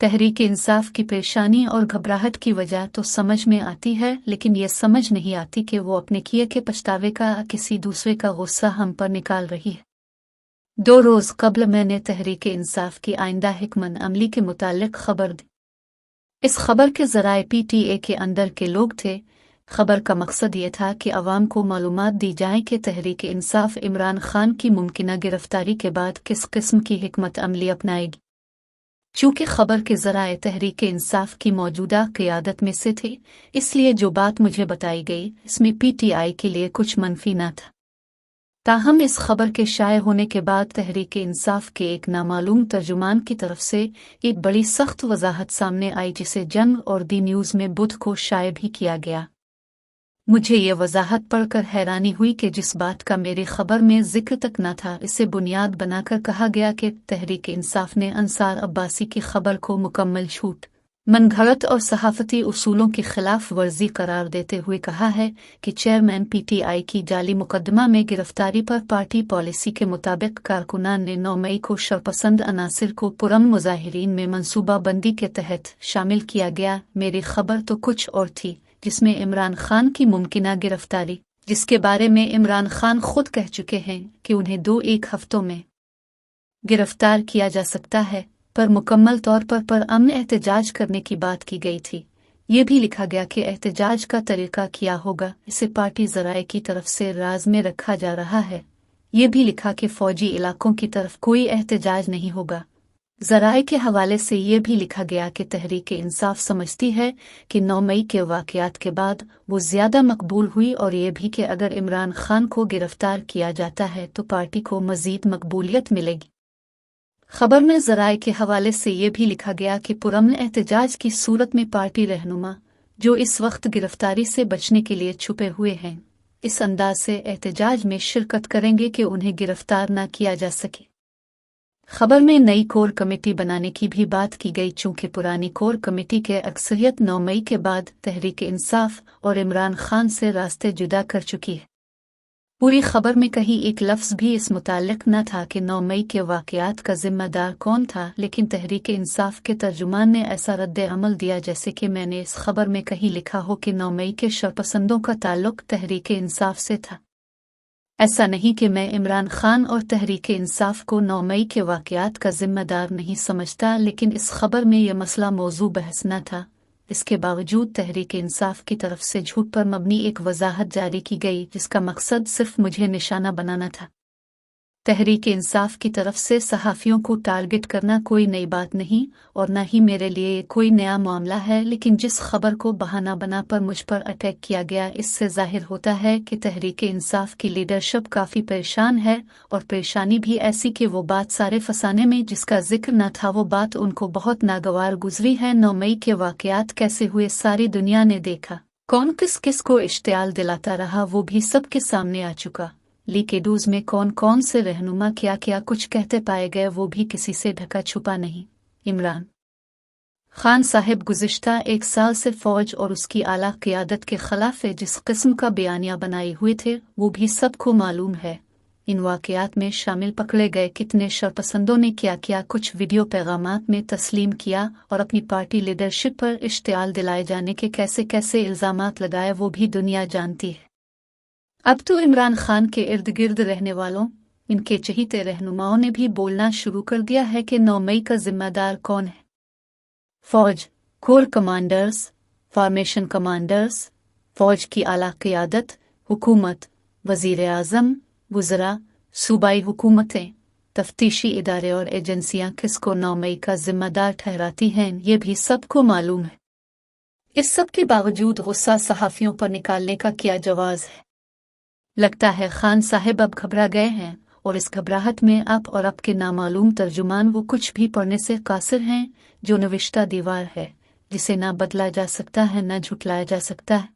तहरीक इंसाफ की परेशानी और घबराहट की वजह तो समझ में आती है, लेकिन ये समझ नहीं आती कि वो अपने किए के पछतावे का किसी दूसरे का गुस्सा हम पर निकाल रही है। 2 रोज़ कबल मैंने तहरीक इंसाफ की आइंदा हिकमत अमली के मुतालिक खबर दी। इस खबर के ज़राए PTA के अंदर के लोग थे। खबर का मकसद ये था कि अवाम को मालूमात दी जाए कि तहरीक इंसाफ इमरान खान की मुमकिना गिरफ्तारी के बाद किस किस्म की हिकमत अमली अपनाएगी। चूँकि खबर के ज़राए तहरीक इंसाफ की मौजूदा क़यादत में से थे, इसलिए जो बात मुझे बताई गई इसमें PTI के लिए कुछ मनफी न था। ताहम इस खबर के शाये होने के बाद तहरीक इंसाफ के एक नामालूम तर्जुमान की तरफ से एक बड़ी सख्त वजाहत सामने आई, जिसे जंग और दी न्यूज़ में बुध को शाये भी किया गया। मुझे ये वजाहत पढ़कर हैरानी हुई कि जिस बात का मेरी खबर में जिक्र तक न था, इसे बुनियाद बनाकर कहा गया कि तहरीक इंसाफ ने अंसार अब्बासी की खबर को मुकम्मल झूठ, मनगढ़ंत और सहाफ़ती उसूलों की खिलाफ वर्जी करार देते हुए कहा है कि चेयरमैन PTI की जाली मुकदमा में गिरफ्तारी पर पार्टी पॉलिसी के मुताबिक कारकुनान ने 9 मई को शरपसंद अनासिर को पुरअमन मुजाहिरीन में मनसूबा बंदी के तहत शामिल किया गया। मेरी खबर तो कुछ और थी, जिसमें इमरान खान की मुमकिना गिरफ्तारी, जिसके बारे में इमरान खान खुद कह चुके हैं कि उन्हें 2-1 हफ्तों में गिरफ्तार किया जा सकता है, पर मुकम्मल तौर पर अमन एहतजाज करने की बात की गई थी। ये भी लिखा गया कि एहतजाज का तरीका क्या होगा, इसे पार्टी ज़राए की तरफ से राज में रखा जा रहा है। ये भी लिखा कि फ़ौजी इलाकों की तरफ कोई एहतजाज नहीं होगा। ज़राए के हवाले से ये भी लिखा गया कि तहरीक इंसाफ समझती है कि 9 मई के वाक़यात के बाद वो ज़्यादा मकबूल हुई, और ये भी कि अगर इमरान खान को गिरफ्तार किया जाता है तो पार्टी को मज़ीद मकबूलियत मिलेगी। खबर में ज़राए के हवाले से ये भी लिखा गया कि पुरअमन एहतजाज की सूरत में पार्टी रहनुमा, जो इस वक्त गिरफ्तारी से बचने के लिए छुपे हुए हैं, इस अंदाज से एहतजाज में शिरकत करेंगे कि उन्हें गिरफ्तार न किया जा सके। खबर में नई कोर कमेटी बनाने की भी बात की गई, चूँकि पुरानी कोर कमेटी के अक्सरियत 9 मई के बाद तहरीक इंसाफ और इमरान खान से रास्ते जुदा कर चुकी है। पूरी खबर में कहीं एक लफ्ज़ भी इस मुतालिक न था कि 9 मई के वाक़यात का ज़िम्मेदार कौन था, लेकिन तहरीक इंसाफ के तर्जुमान ने ऐसा रद्द अमल दिया जैसे कि मैंने इस खबर में कहीं लिखा हो कि 9 मई के शरपसंदों का ताल्लुक तहरीक इंसाफ से था। ऐसा नहीं कि मैं इमरान खान और तहरीक इंसाफ को 9 मई के वाक़यात का ज़िम्मेदार नहीं समझता, लेकिन इस खबर में यह मसला मौजू बहस न था। इसके बावजूद तहरीक इंसाफ की तरफ से झूठ पर मबनी एक वजाहत जारी की गई, जिसका मकसद सिर्फ मुझे निशाना बनाना था। तहरीक इंसाफ की तरफ से सहाफ़ियों को टारगेट करना कोई नई बात नहीं, और न ही मेरे लिए कोई नया मामला है, लेकिन जिस खबर को बहाना बना पर मुझ पर अटैक किया गया, इससे जाहिर होता है कि तहरीक इंसाफ की लीडरशिप काफ़ी परेशान है, और परेशानी भी ऐसी कि वो बात सारे फसाने में जिसका जिक्र न था, वो बात उनको बहुत नागवार गुजरी है। 9 मई के वाक़यात कैसे हुए सारी दुनिया ने देखा, कौन किस किस को इश्तियाल दिलाता रहा वो भी सबके सामने आ चुका। लीकेडूज में कौन कौन से रहनुमा क्या क्या कुछ कहते पाए गए, वो भी किसी से ढका छुपा नहीं। इमरान खान साहिब गुज़िश्ता 1 साल से फ़ौज और उसकी आला क़यादत के ख़िलाफ़ जिस किस्म का बयानिया बनाए हुए थे, वो भी सबको मालूम है। इन वाक़यात में शामिल पकड़े गए कितने शरपसंदों ने क्या क्या कुछ वीडियो पैगामात में तस्लीम किया, और अपनी पार्टी लीडरशिप पर इश्तियाल दिलाए जाने के कैसे कैसे इल्ज़ामात लगाए, वो भी दुनिया जानती है। अब तो इमरान खान के इर्द गिर्द रहने वालों, इनके चहीते रहनुमाओं ने भी बोलना शुरू कर दिया है कि 9 मई का जिम्मेदार कौन है। फौज, कोर कमांडर्स, फॉर्मेशन कमांडर्स, फौज की आला क़यादत, हुकूमत, वज़ीर आज़म, वज़रा, सूबाई हुकूमतें, तफ्तीशी इदारे और एजेंसियां किसको 9 मई का जिम्मेदार ठहराती हैं, ये भी सबको मालूम है। इस सब के बावजूद गुस्सा सहाफ़ियों पर निकालने का क्या जवाज़ है। लगता है खान साहिब अब घबरा गए हैं, और इस घबराहट में आप और आपके नामालूम तर्जुमान वो कुछ भी पढ़ने से कासिर हैं जो नविश्ता दीवार है, जिसे ना बदला जा सकता है, ना झुटलाया जा सकता है।